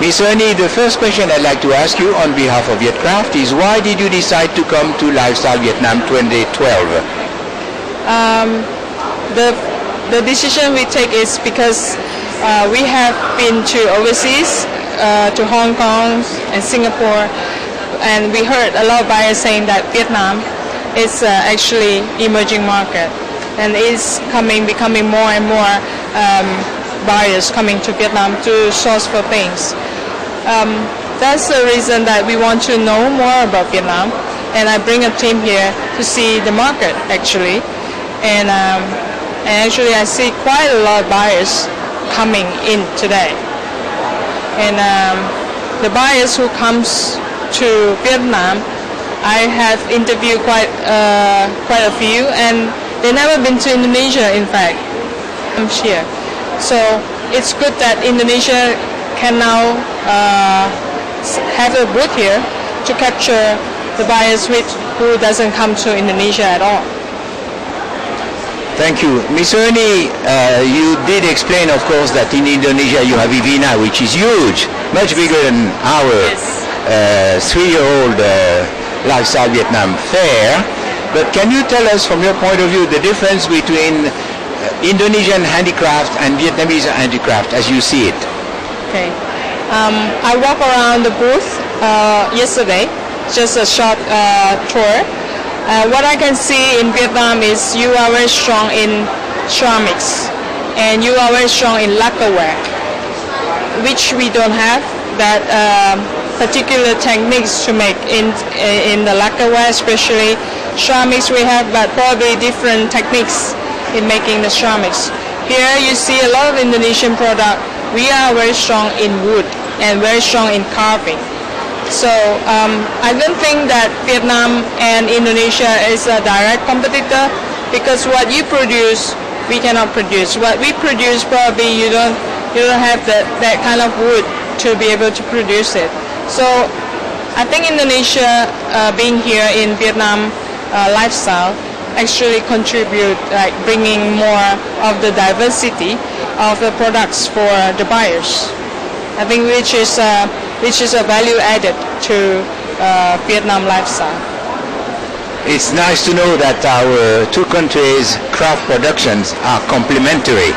Ms. Ernie, the first question I'd like to ask you on behalf of Vietcraft is why did you decide to come to Lifestyle Vietnam 2012? The decision we take is because we have been to overseas, to Hong Kong and Singapore, and we heard a lot of buyers saying that Vietnam is actually emerging market, and is becoming more and more buyers coming to Vietnam to source for things. That's the reason that we want to know more about Vietnam, and I bring a team here to see the market actually, and actually I see quite a lot of buyers coming in today, and the buyers who comes to Vietnam, I have interviewed quite a few, and they never been to Indonesia. In fact, I'm here, so it's good that Indonesia can now have a booth here to capture the buyers who doesn't come to Indonesia at all. Thank you. Ms. Ernie, you did explain, of course, that in Indonesia you have IVINA, which is huge, much bigger than our 3-year-old Lifestyle Vietnam fair. But can you tell us, from your point of view, the difference between Indonesian handicraft and Vietnamese handicraft as you see it? Okay. I walked around the booth yesterday, just a short tour. What I can see in Vietnam is you are very strong in ceramics, and you are very strong in lacquerware, which we don't have that particular techniques to make in the lacquerware, especially ceramics we have, but probably different techniques in making the ceramics. Here you see a lot of Indonesian product. We are very strong in wood and very strong in carving. So I don't think that Vietnam and Indonesia is a direct competitor, because what you produce, we cannot produce. What we produce, probably you don't have that kind of wood to be able to produce it. So I think Indonesia being here in Vietnam lifestyle actually contribute, like bringing more of the diversity of the products for the buyers. I think which is a value added to Vietnam lifestyle. It's nice to know that our two countries' craft productions are complementary.